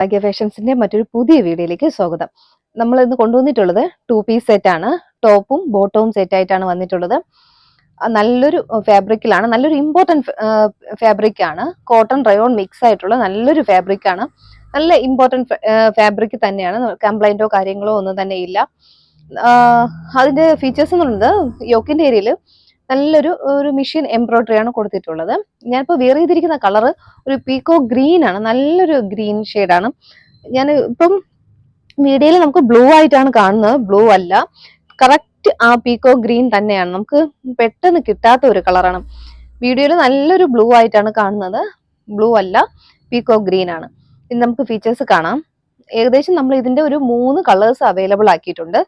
ഭാഗ്യ ഫാഷൻസിന്റെ മറ്റൊരു പുതിയ വീഡിയോയിലേക്ക് സ്വാഗതം. നമ്മൾ ഇന്ന് കൊണ്ടുവന്നിട്ടുള്ളത് 2 പീസ് സെറ്റ് ആണ്. ടോപ്പും ബോട്ടവും സെറ്റ് ആയിട്ടാണ് വന്നിട്ടുള്ളത്. നല്ലൊരു ഫാബ്രിക്കിലാണ്, നല്ലൊരു ഇമ്പോർട്ടൻറ്റ് ഫാബ്രിക് ആണ്. കോട്ടൺ റയോൺ മിക്സ് ആയിട്ടുള്ള നല്ലൊരു ഫാബ്രിക് ആണ്. നല്ല ഇമ്പോർട്ടൻറ്റ് ഫാബ്രിക് തന്നെയാണ്. കംപ്ലൈന്റോ കാര്യങ്ങളോ ഒന്നും തന്നെ ഇല്ല. അതിന്റെ ഫീച്ചേഴ്സ് എന്ന് പറയുന്നത് യോക്കിന്റെ ഏരിയയിൽ നല്ലൊരു മെഷീൻ എംബ്രോയിഡറി ആണ് കൊടുത്തിട്ടുള്ളത്. ഞാനിപ്പോൾ വെയർ ചെയ്തിരിക്കുന്ന കളർ ഒരു പീക്കോ ഗ്രീൻ ആണ്, നല്ലൊരു ഗ്രീൻ ഷെയ്ഡാണ്. ഞാൻ ഇപ്പം വീഡിയോയിൽ നമുക്ക് ബ്ലൂ ആയിട്ടാണ് കാണുന്നത്, ബ്ലൂ അല്ല, കറക്റ്റ് ആ പീക്കോ ഗ്രീൻ തന്നെയാണ്. നമുക്ക് പെട്ടെന്ന് കിട്ടാത്ത ഒരു കളറാണ്. വീഡിയോയിൽ നല്ലൊരു ബ്ലൂ ആയിട്ടാണ് കാണുന്നത്, ബ്ലൂ അല്ല, പീക്കോ ഗ്രീൻ ആണ്. ഇനി നമുക്ക് ഫീച്ചേഴ്സ് കാണാം. ഏകദേശം നമ്മൾ ഇതിന്റെ ഒരു 3 കളേഴ്സ് അവൈലബിൾ ആക്കിയിട്ടുണ്ട്.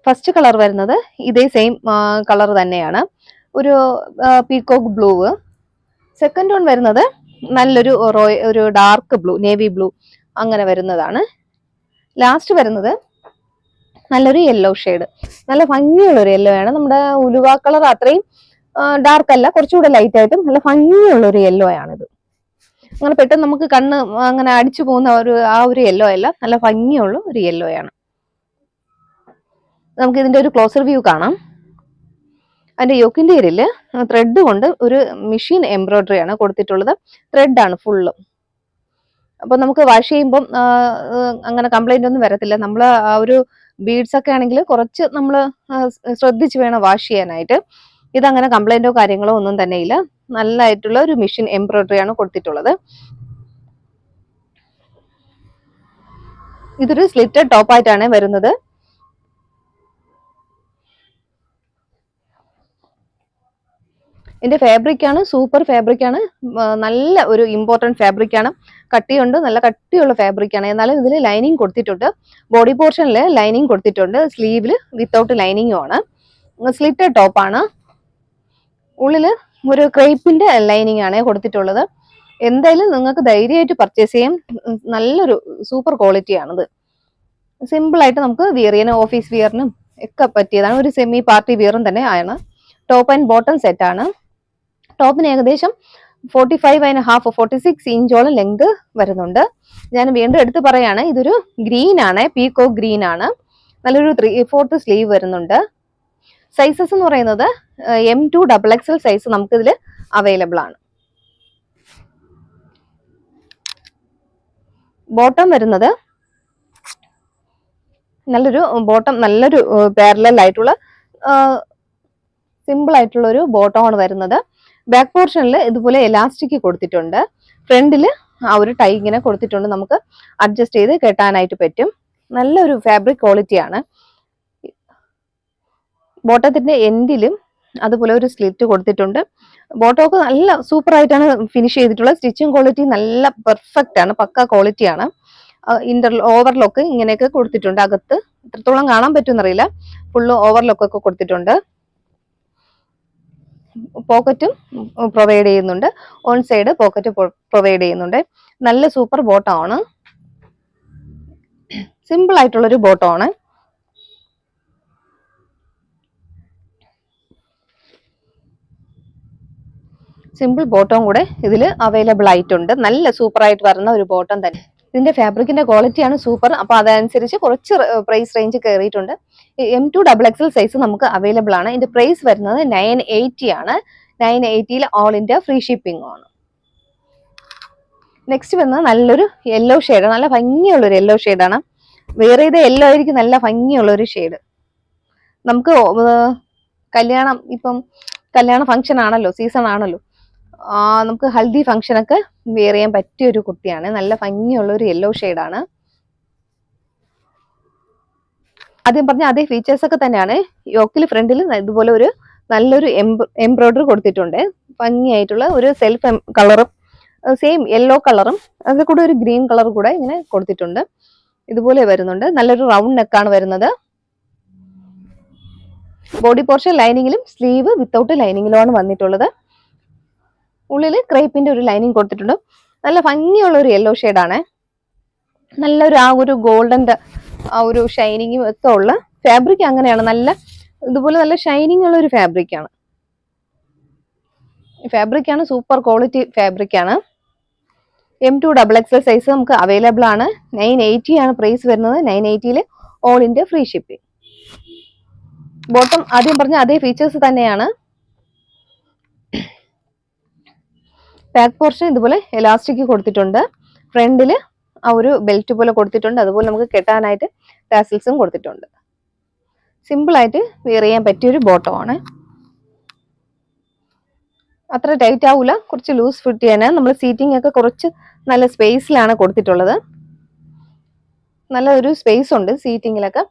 ഫസ്റ്റ് കളർ വരുന്നത് ഇതേ സെയിം കളർ തന്നെയാണ്, ഒരു പീകോക്ക് ബ്ലൂ. സെക്കൻഡ് വൺ വരുന്നത് ഒരു ഡാർക്ക് ബ്ലൂ, നേവി ബ്ലൂ അങ്ങനെ വരുന്നതാണ്. ലാസ്റ്റ് വരുന്നത് നല്ലൊരു യെല്ലോ ഷെയ്ഡ്, നല്ല ഭംഗിയുള്ളൊരു യെല്ലോ ആണ്. നമ്മുടെ ഉലുവ കളർ അത്രയും ഡാർക്ക് അല്ല, കുറച്ചുകൂടെ ലൈറ്റ് ആയിട്ടും നല്ല ഭംഗിയുള്ളൊരു യെല്ലോ ആണിത്. അങ്ങനെ പെട്ടെന്ന് നമുക്ക് കണ്ണ് അങ്ങനെ അടിച്ചു പോകുന്ന ആ ഒരു യെല്ലോ അല്ല, നല്ല ഭംഗിയുള്ള ഒരു യെല്ലോ ആണ്. നമുക്ക് ഇതിന്റെ ഒരു ക്ലോസർ വ്യൂ കാണാം. അതിന്റെ യോക്കിന്റെ ഏരിയയിൽ ത്രെഡ് കൊണ്ട് ഒരു മെഷീൻ എംബ്രോയിഡറി ആണ് കൊടുത്തിട്ടുള്ളത്. ത്രെഡ് ആണ് ഫുള്ള്. അപ്പൊ നമുക്ക് വാഷ് ചെയ്യുമ്പോൾ അങ്ങനെ കംപ്ലൈന്റ് ഒന്നും വരത്തില്ല. നമ്മൾ ആ ഒരു ബീഡ്സ് ഒക്കെ ആണെങ്കിൽ കുറച്ച് നമ്മൾ ശ്രദ്ധിച്ച് വേണം വാഷ് ചെയ്യാനായിട്ട്. ഇതങ്ങനെ കംപ്ലൈന്റോ കാര്യങ്ങളോ ഒന്നും തന്നെ ഇല്ല. നല്ലതായിട്ടുള്ള ഒരു മെഷീൻ എംബ്രോയിഡറി ആണ് കൊടുത്തിട്ടുള്ളത്. ഇതൊരു സ്ലിറ്റഡ് ടോപ്പ് ആയിട്ടാണ് വരുന്നത്. ഇതിന്റെ ഫാബ്രിക് ആണ് സൂപ്പർ ഫാബ്രിക് ആണ്, നല്ല ഒരു ഇമ്പോർട്ടൻറ്റ് ഫാബ്രിക് ആണ്. കട്ടിയുണ്ട്, നല്ല കട്ടിയുള്ള ഫാബ്രിക് ആണ്. എന്നാലും ഇതിൽ ലൈനിങ് കൊടുത്തിട്ടുണ്ട്. ബോഡി പോർഷനിൽ ലൈനിങ് കൊടുത്തിട്ടുണ്ട്, സ്ലീവിൽ വിത്തൗട്ട് ലൈനിങ്ങും ആണ്. സ്ലിറ്റഡ് ടോപ്പ് ആണ്. ഉള്ളിൽ ഒരു ക്രേപ്പിന്റെ ലൈനിങ് ആണ് കൊടുത്തിട്ടുള്ളത്. എന്തായാലും നിങ്ങൾക്ക് ധൈര്യമായിട്ട് പർച്ചേസ് ചെയ്യാം. നല്ലൊരു സൂപ്പർ ക്വാളിറ്റി ആണിത്. സിമ്പിൾ ആയിട്ട് നമുക്ക് വിയർ ചെയ്യാനും ഓഫീസ് വിയറിനും ഒക്കെ പറ്റിയതാണ്. ഒരു സെമി പാർട്ടി വിയറും തന്നെ ആണ്. ടോപ്പ് ആൻഡ് ബോട്ടം സെറ്റ് ആണ്. ടോപ്പിന് ഏകദേശം 45.5-46 ഇഞ്ചോളം ലെങ്ത് വരുന്നുണ്ട്. ഞാൻ വീണ്ടും എടുത്ത് പറയാണ്, ഇതൊരു ഗ്രീൻ ആണ്, പീകോ ഗ്രീൻ ആണ്. നല്ലൊരു 3/4 സ്ലീവ് വരുന്നുണ്ട്. സൈസസ് എന്ന് പറയുന്നത് M2 XXL സൈസ് നമുക്ക് ഇതിൽ അവൈലബിൾ ആണ്. ബോട്ടം വരുന്നത് നല്ലൊരു പാരലൽ ആയിട്ടുള്ള സിമ്പിൾ ആയിട്ടുള്ള ഒരു ബോട്ടമാണ് വരുന്നത്. ബാക്ക് പോർഷനിൽ ഇതുപോലെ എലാസ്റ്റിക് കൊടുത്തിട്ടുണ്ട്. ഫ്രണ്ടിൽ ആ ഒരു ടൈ ഇങ്ങനെ കൊടുത്തിട്ടുണ്ട്, നമുക്ക് അഡ്ജസ്റ്റ് ചെയ്ത് കെട്ടാനായിട്ട് പറ്റും. നല്ലൊരു ഫാബ്രിക് ക്വാളിറ്റിയാണ്. ബോട്ടത്തിന്റെ എൻഡിലും അതുപോലെ ഒരു സ്ലിറ്റ് കൊടുത്തിട്ടുണ്ട്. ബോട്ടമൊക്കെ നല്ല സൂപ്പർ ആയിട്ടാണ് ഫിനിഷ് ചെയ്തിട്ടുള്ളത്. സ്റ്റിച്ചിങ് ക്വാളിറ്റി നല്ല പെർഫെക്റ്റ് ആണ്, പക്ക ക്വാളിറ്റിയാണ്. ഓവർലോക്ക് ഇങ്ങനെയൊക്കെ കൊടുത്തിട്ടുണ്ട്. അകത്ത് എത്രത്തോളം കാണാൻ പറ്റുമെന്നറിയില്ല, ഫുള്ള് ഓവർലോക്ക് ഒക്കെ കൊടുത്തിട്ടുണ്ട്. പോക്കറ്റും പ്രൊവൈഡ് ചെയ്യുന്നുണ്ട്, ഓൺ സൈഡ് പോക്കറ്റ് പ്രൊവൈഡ് ചെയ്യുന്നുണ്ട്. നല്ല സൂപ്പർ ബോട്ടമാണ്, സിമ്പിൾ ആയിട്ടുള്ളൊരു ബോട്ടമാണ്. സിമ്പിൾ ബോട്ടം കൂടെ ഇതിൽ അവൈലബിൾ ആയിട്ടുണ്ട്. നല്ല സൂപ്പർ ആയിട്ട് വരുന്ന ഒരു ബോട്ടം തന്നെ. ഇതിന്റെ ഫാബ്രിക്കിന്റെ ക്വാളിറ്റിയാണ് സൂപ്പർ. അപ്പൊ അതനുസരിച്ച് കുറച്ച് പ്രൈസ് റേഞ്ച് കയറിയിട്ടുണ്ട്. M2 XXL സൈസ് നമുക്ക് അവൈലബിൾ ആണ്. ഇതിന്റെ പ്രൈസ് വരുന്നത് 980 ആണ്. 980 ഓൾ ഇന്ത്യ ഫ്രീ ഷിപ്പിംഗ് ആണ്. നെക്സ്റ്റ് വരുന്നത് നല്ലൊരു യെല്ലോ ഷെയ്ഡ്, നല്ല ഭംഗിയുള്ളൊരു യെല്ലോ ഷെയ്ഡാണ്. വേറെ ഇത് യെല്ലോ ആയിരിക്കും, നല്ല ഭംഗിയുള്ളൊരു ഷെയ്ഡ്. നമുക്ക് കല്യാണ ഫംഗ്ഷൻ ആണല്ലോ, സീസൺ ആണല്ലോ, നമുക്ക് ഹൽദി ഫംഗ്ഷനൊക്കെ വെയർ ചെയ്യാൻ പറ്റിയ ഒരു കുർത്തിയാണ്. നല്ല ഭംഗിയുള്ള ഒരു യെല്ലോ ഷെയ്ഡാണ്. ആദ്യം പറഞ്ഞ അതേ ഫീച്ചേഴ്സ് ഒക്കെ തന്നെയാണ്. യോക്കിൽ ഫ്രണ്ടിൽ ഇതുപോലെ നല്ലൊരു എംബ്രോയിഡറി കൊടുത്തിട്ടുണ്ട്. ഭംഗിയായിട്ടുള്ള ഒരു സെൽഫ് കളറും സെയിം യെല്ലോ കളറും അതിൽ കൂടെ ഒരു ഗ്രീൻ കളർ കൂടെ ഇങ്ങനെ കൊടുത്തിട്ടുണ്ട്. ഇതുപോലെ വരുന്നുണ്ട്. നല്ലൊരു റൗണ്ട് നെക്കാണ് വരുന്നത്. ബോഡി പോർഷൻ ലൈനിങ്ങിലും സ്ലീവ് വിത്തൗട്ട് ലൈനിങ്ങിലുമാണ് വന്നിട്ടുള്ളത്. ഉള്ളിൽ ക്രേപ്പിന്റെ ഒരു ലൈനിങ് കൊടുത്തിട്ടുണ്ട്. നല്ല ഭംഗിയുള്ള ഒരു യെല്ലോ ഷെയ്ഡാണ്. നല്ലൊരു ആ ഒരു ഗോൾഡന്റെ ആ ഒരു ഷൈനിങ്ങും ഒക്കെ ഉള്ള ഫാബ്രിക് അങ്ങനെയാണ്. ഇതുപോലെ നല്ല ഷൈനിങ് ഉള്ള ഒരു ഫാബ്രിക് ആണ്. സൂപ്പർ ക്വാളിറ്റി ഫാബ്രിക് ആണ്. M2 XXL സൈസ് നമുക്ക് അവൈലബിൾ ആണ്. 980 ആണ് പ്രൈസ് വരുന്നത്. 980 all India free shipping. Bottom ആദ്യം പറഞ്ഞ അതേ ഫീച്ചേഴ്സ് തന്നെയാണ്. ബാക്ക് പോർഷൻ ഇതുപോലെ എലാസ്റ്റിക് കൊടുത്തിട്ടുണ്ട്. ഫ്രണ്ടില് ആ ഒരു ബെൽറ്റ് പോലെ കൊടുത്തിട്ടുണ്ട്. അതുപോലെ നമുക്ക് കെട്ടാനായിട്ട് ടാസിൽസും കൊടുത്തിട്ടുണ്ട്. സിമ്പിൾ ആയിട്ട് വെയർ ചെയ്യാൻ പറ്റിയൊരു ബോട്ടമാണ്. അത്ര ടൈറ്റ് ആവൂല, കുറച്ച് ലൂസ് ഫിറ്റ് ചെയ്യാനാണ്. നമ്മൾ സീറ്റിംഗ് ഒക്കെ കുറച്ച് നല്ല സ്പേസിലാണ് കൊടുത്തിട്ടുള്ളത്. നല്ല ഒരു സ്പേസ് ഉണ്ട് സീറ്റിങ്ങിലൊക്കെ.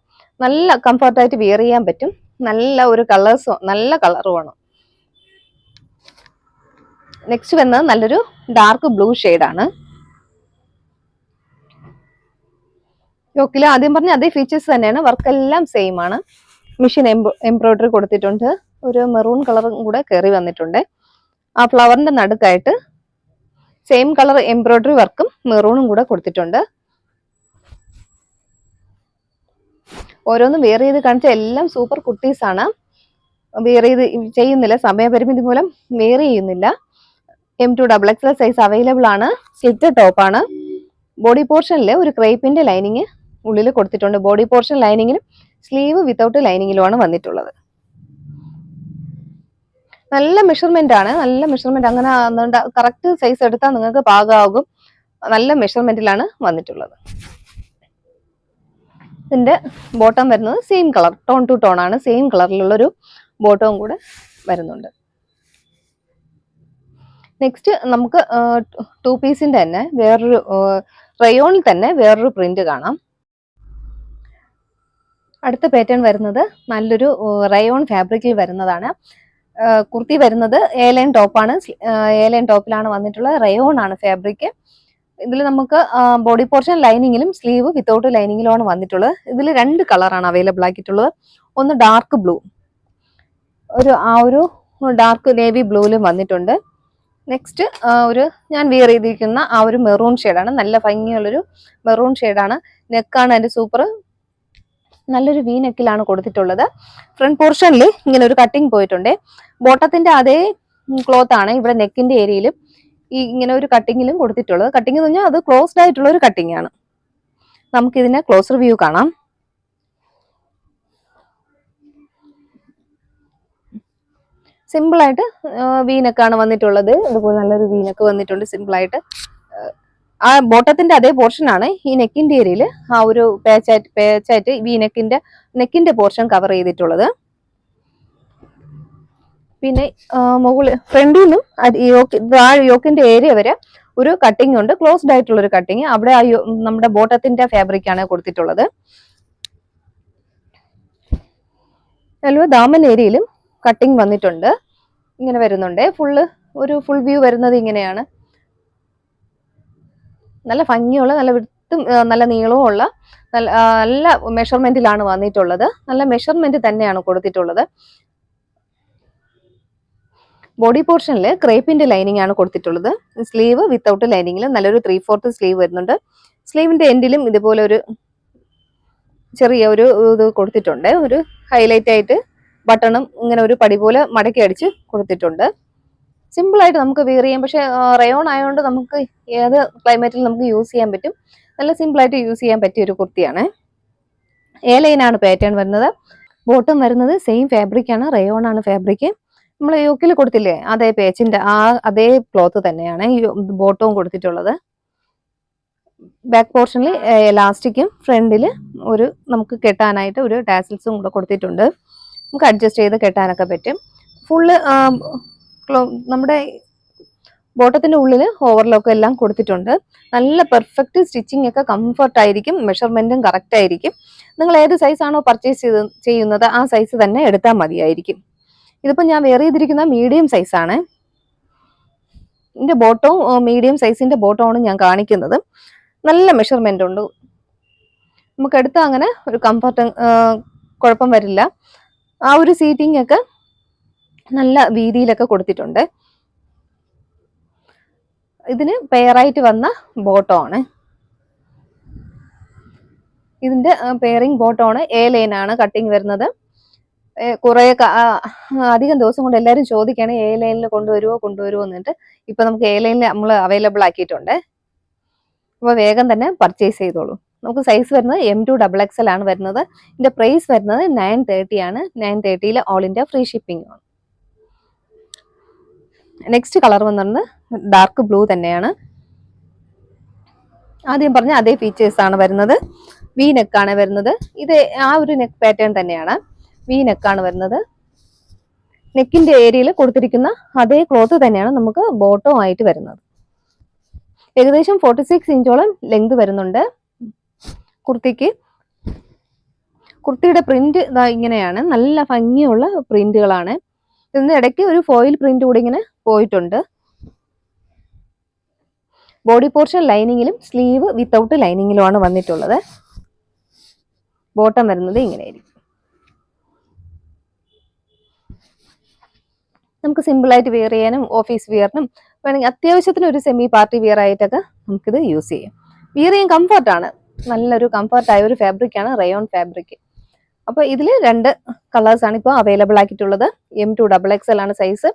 നല്ല കംഫർട്ടായിട്ട് വെയർ ചെയ്യാൻ പറ്റും. നല്ല ഒരു നല്ല കളറുമാണ്. നെക്സ്റ്റ് വരുന്നത് നല്ലൊരു ഡാർക്ക് ബ്ലൂ ആണ്. യോക്കിൽ ആദ്യം പറഞ്ഞ അതേ ഫീച്ചേഴ്സ് തന്നെയാണ്. വർക്ക് എല്ലാം സെയിം ആണ്. മെഷീൻ എംബ്രോയിഡറി കൊടുത്തിട്ടുണ്ട്. ഒരു മെറൂൺ കളറും കൂടെ കയറി വന്നിട്ടുണ്ട്. ആ ഫ്ലവറിന്റെ നടുക്കായിട്ട് സെയിം കളർ എംബ്രോയിഡറി വർക്കും മെറൂണും കൂടെ കൊടുത്തിട്ടുണ്ട്. ഓരോന്നും വെയർ ചെയ്ത് കാണിച്ച എല്ലാം സൂപ്പർ കുർത്തീസ് ആണ്. വെയർ ചെയ്ത് ചെയ്യുന്നില്ല, സമയപരിമിതി മൂലം വെയർ ചെയ്യുന്നില്ല. M2 XXL സൈസ് അവൈലബിൾ ആണ്. സ്ലിറ്റ് ടോപ്പാണ്. ബോഡി പോർഷനിൽ ഒരു ക്രേപ്പിന്റെ ലൈനിങ് ഉള്ളിൽ കൊടുത്തിട്ടുണ്ട്. ബോഡി പോർഷൻ ലൈനിങ്ങിലും സ്ലീവ് വിത്തൗട്ട് ലൈനിങ്ങിലുമാണ് വന്നിട്ടുള്ളത്. നല്ല മെഷർമെന്റ് ആണ്. നല്ല മെഷർമെന്റ്, അങ്ങനെ കറക്റ്റ് സൈസ് എടുത്താൽ നിങ്ങൾക്ക് പാകമാകും. നല്ല മെഷർമെന്റിലാണ് വന്നിട്ടുള്ളത്. ഇതിന്റെ ബോട്ടം വരുന്നത് same colour, tone to tone ആണ്. സെയിം കളറിലുള്ളൊരു ബോട്ടവും കൂടെ വരുന്നുണ്ട്. നെക്സ്റ്റ് നമുക്ക് 2 പീസിന്റെ തന്നെ വേറൊരു റയോണിൽ തന്നെ വേറൊരു പ്രിന്റ് കാണാം. അടുത്ത പാറ്റേൺ വരുന്നത് നല്ലൊരു റയോൺ ഫാബ്രിക്കിൽ വരുന്നതാണ്. കുർത്തി വരുന്നത് A-ലൈൻ ടോപ്പാണ്. A-ലൈൻ ടോപ്പിലാണ് വന്നിട്ടുള്ളത്. റയോൺ ആണ് ഫാബ്രിക്. ഇതിൽ നമുക്ക് ബോഡി പോർഷൻ ലൈനിങ്ങിലും സ്ലീവ് വിത്തൗട്ട് ലൈനിങ്ങിലുമാണ് വന്നിട്ടുള്ളത്. ഇതിൽ 2 കളറാണ് അവൈലബിൾ ആക്കിയിട്ടുള്ളത്. ഒന്ന് ഡാർക്ക് ബ്ലൂ, ഒരു ഡാർക്ക് നേവി ബ്ലൂവിലും വന്നിട്ടുണ്ട്. നെക്സ്റ്റ് ഞാൻ വിയർ ചെയ്തിരിക്കുന്ന ആ ഒരു മെറൂൺ ഷെയ്ഡാണ്. നല്ല ഭംഗിയുള്ളൊരു മെറൂൺ ഷെയ്ഡാണ്. നെക്കാണ് അതിന്റെ സൂപ്പർ. നല്ലൊരു വി നെക്കിലാണ് കൊടുത്തിട്ടുള്ളത്. ഫ്രണ്ട് പോർഷനിൽ ഇങ്ങനെ ഒരു കട്ടിങ് പോയിട്ടുണ്ട്. ബോട്ടത്തിന്റെ അതേ ക്ലോത്ത് ആണ് ഇവിടെ നെക്കിന്റെ ഏരിയയിലും ഇങ്ങനെ ഒരു കട്ടിങ്ങിലും കൊടുത്തിട്ടുള്ളത്. കട്ടിങ് എന്ന് പറഞ്ഞാൽ അത് ക്ലോസ്ഡ് ആയിട്ടുള്ള ഒരു കട്ടിങ് ആണ്. നമുക്ക് ഇതിന്റെ ക്ലോസർ വ്യൂ കാണാം. സിമ്പിൾ ആയിട്ട് വീനക്കാണ് വന്നിട്ടുള്ളത്. അതുപോലെ നല്ലൊരു വീനക്ക് വന്നിട്ടുണ്ട് സിമ്പിൾ ആയിട്ട്. ആ ബോട്ടത്തിന്റെ അതേ പോർഷൻ ആണ് ഈ നെക്കിന്റെ ഏരിയയിൽ ആ ഒരു പേച്ചായിട്ട് നെക്കിന്റെ പോർഷൻ കവർ ചെയ്തിട്ടുള്ളത്. പിന്നെ മുകളിൽ ഫ്രണ്ടിൽ നിന്നും യോക്കിന്റെ ഏരിയ വരെ ഒരു കട്ടിങ് ഉണ്ട്. ക്ലോസ്ഡ് ആയിട്ടുള്ള ഒരു കട്ടിങ്. അവിടെ നമ്മുടെ ബോട്ടത്തിന്റെ ഫാബ്രിക് ആണ് കൊടുത്തിട്ടുള്ളത്. അതുപോലെ ദാമൻ ഏരിയയിലും കട്ടിങ് വന്നിട്ടുണ്ട്. ഇങ്ങനെ വരുന്നുണ്ട്. ഫുൾ വ്യൂ വരുന്നത് ഇങ്ങനെയാണ്. നല്ല ഭംഗിയുള്ള, നല്ല വിട്ടും നല്ല നീളവും ഉള്ള നല്ല മെഷർമെന്റിലാണ് വന്നിട്ടുള്ളത്. നല്ല മെഷർമെന്റ് തന്നെയാണ് കൊടുത്തിട്ടുള്ളത്. ബോഡി പോർഷനിൽ ക്രേപ്പിന്റെ ലൈനിങ് ആണ് കൊടുത്തിട്ടുള്ളത്. സ്ലീവ് വിത്തൗട്ട് ലൈനിങ്ങിൽ നല്ലൊരു 3/4 സ്ലീവ് വരുന്നുണ്ട്. സ്ലീവിന്റെ എൻഡിലും ഇതുപോലെ ഒരു ചെറിയ ഒരു ഇത് കൊടുത്തിട്ടുണ്ട്. ഒരു ഹൈലൈറ്റ് ആയിട്ട് ബട്ടണും ഇങ്ങനെ ഒരു പടി പോലെ മടക്കി അടിച്ച് കൊടുത്തിട്ടുണ്ട്. സിമ്പിൾ ആയിട്ട് നമുക്ക് വെയർ ചെയ്യാം. പക്ഷെ റയോൺ ആയതുകൊണ്ട് നമുക്ക് ഏത് ക്ലൈമറ്റിൽ നമുക്ക് യൂസ് ചെയ്യാൻ പറ്റും. നല്ല സിമ്പിൾ ആയിട്ട് യൂസ് ചെയ്യാൻ പറ്റിയ ഒരു കുർത്തിയാണ്. A-ലൈൻ ആണ് പാറ്റേൺ വരുന്നത്. ബോട്ടം വരുന്നത് സെയിം ഫാബ്രിക് ആണ്. റയോൺ ആണ് ഫാബ്രിക്. നമ്മൾ യോക്കിൽ കൊടുത്തില്ലേ അതേ പേച്ചിന്റെ അതേ ക്ലോത്ത് തന്നെയാണ് ഈ ബോട്ടവും കൊടുത്തിട്ടുള്ളത്. ബാക്ക് പോർഷനിൽ എലാസ്റ്റിക്കും ഫ്രണ്ടിൽ നമുക്ക് കെട്ടാനായിട്ട് ഒരു ടാസിൽസും കൂടെ കൊടുത്തിട്ടുണ്ട്. നമുക്ക് അഡ്ജസ്റ്റ് ചെയ്ത് കെട്ടാനൊക്കെ പറ്റും. ഫുള്ള് നമ്മുടെ ബോട്ടത്തിന്റെ ഉള്ളിൽ ഓവർലോക്ക് എല്ലാം കൊടുത്തിട്ടുണ്ട്. നല്ല പെർഫെക്റ്റ് സ്റ്റിച്ചിങ് ഒക്കെ കംഫർട്ട് ആയിരിക്കും. മെഷർമെന്റും കറക്റ്റ് ആയിരിക്കും. നിങ്ങൾ ഏത് സൈസ് ആണോ പർച്ചേസ് ചെയ്യുന്നത് ആ സൈസ് തന്നെ എടുത്താൽ മതിയായിരിക്കും. ഇതിപ്പോ ഞാൻ വെയർ ചെയ്തിരിക്കുന്ന മീഡിയം സൈസ് ആണ്. ഇതിന്റെ ബോട്ടവും മീഡിയം സൈസിന്റെ ബോട്ടമാണ് ഞാൻ കാണിക്കുന്നത്. നല്ല മെഷർമെന്റ് ഉണ്ട്. നമുക്ക് എടുത്താൽ അങ്ങനെ ഒരു കംഫർട്ട് കുഴപ്പം വരില്ല. ആ ഒരു സീറ്റിംഗ് ഒക്കെ നല്ല വീതിയിലൊക്കെ കൊടുത്തിട്ടുണ്ട്. ഇതിന് പെയറായിട്ട് വന്ന ബോട്ടം ആണ്. ഇതിന്റെ പെയറിംഗ് ബോട്ടം ആണ്. A-ലൈൻ ആണ് കട്ടിങ് വരുന്നത്. കുറെ അധികം ദിവസം കൊണ്ട് എല്ലാവരും ചോദിക്കുകയാണ് A-ലൈനിൽ കൊണ്ടുവരുമോ എന്നിട്ട്. ഇപ്പൊ നമുക്ക് A-ലൈനിൽ നമ്മൾ അവൈലബിൾ ആക്കിയിട്ടുണ്ട്. അപ്പോൾ വേഗം തന്നെ പർച്ചേസ് ചെയ്തോളൂ. നമുക്ക് സൈസ് വരുന്നത് M2XXL ആണ് വരുന്നത്. ഇതിന്റെ പ്രൈസ് വരുന്നത് 930 ആണ്. 930 ഓൾ ഇന്ത്യ ഫ്രീ ഷിപ്പിംഗ് ആണ്. നെക്സ്റ്റ് കളർ വന്നിട്ട് ഡാർക്ക് ബ്ലൂ തന്നെയാണ്. ആദ്യം പറഞ്ഞ അതേ ഫീച്ചേഴ്സ് ആണ് വരുന്നത്. വി നെക്കാണ് വരുന്നത്. ഇത് ആ ഒരു നെക്ക് പാറ്റേൺ തന്നെയാണ്. വി നെക്കാണ് വരുന്നത്. നെക്കിന്റെ ഏരിയയിൽ കൊടുത്തിരിക്കുന്ന അതേ ക്ലോത്ത് തന്നെയാണ് നമുക്ക് ബോട്ടം ആയിട്ട് വരുന്നത്. ഏകദേശം 46 ഇഞ്ചോളം ലെങ്ത് വരുന്നുണ്ട് കുർത്തിക്ക്. കുർത്തിയുടെ പ്രിന്റ് ഇങ്ങനെയാണ്, നല്ല ഭംഗിയുള്ള പ്രിന്റുകളാണ്. ഇതിന് ഇടയ്ക്ക് ഒരു ഫോയിൽ പ്രിന്റ് കൂടി ഇങ്ങനെ പോയിട്ടുണ്ട്. ബോഡി പോർഷൻ ലൈനിങ്ങിലും സ്ലീവ് വിത്തൗട്ട് ലൈനിങ്ങിലുമാണ് വന്നിട്ടുള്ളത്. ബോട്ടം വരുന്നത് ഇങ്ങനെയായിരിക്കും. നമുക്ക് സിമ്പിൾ ആയിട്ട് വെയർ ചെയ്യാനും ഓഫീസ് വെയറിനും വേണമെങ്കിൽ അത്യാവശ്യത്തിന് ഒരു സെമി പാർട്ടി വെയർ ആയിട്ടൊക്കെ നമുക്കിത് യൂസ് ചെയ്യാം. വെയർ ചെയ്യാൻ കംഫർട്ടാണ്, നല്ലൊരു കംഫർട്ടായ ഒരു ഫാബ്രിക്കാണ് റയോൺ ഫാബ്രിക്. അപ്പോൾ ഇതിൽ 2 കളേഴ്സാണ് ഇപ്പോൾ അവൈലബിൾ ആക്കിയിട്ടുള്ളത്. M2XXL ആണ് സൈസ്.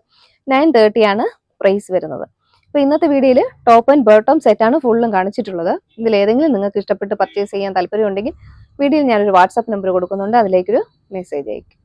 930 ആണ് പ്രൈസ് വരുന്നത്. അപ്പോൾ ഇന്നത്തെ വീഡിയോയിൽ ടോപ്പ് ആൻഡ് ബോട്ടം സെറ്റാണ് ഫുള്ളും കാണിച്ചിട്ടുള്ളത്. ഇതിൽ ഏതെങ്കിലും നിങ്ങൾക്ക് ഇഷ്ടപ്പെട്ട് പർച്ചേസ് ചെയ്യാൻ താല്പര്യം ഉണ്ടെങ്കിൽ വീഡിയോയിൽ ഞാനൊരു വാട്സാപ്പ് നമ്പർ കൊടുക്കുന്നുണ്ട്, അതിലേക്കൊരു മെസ്സേജ് അയക്കും.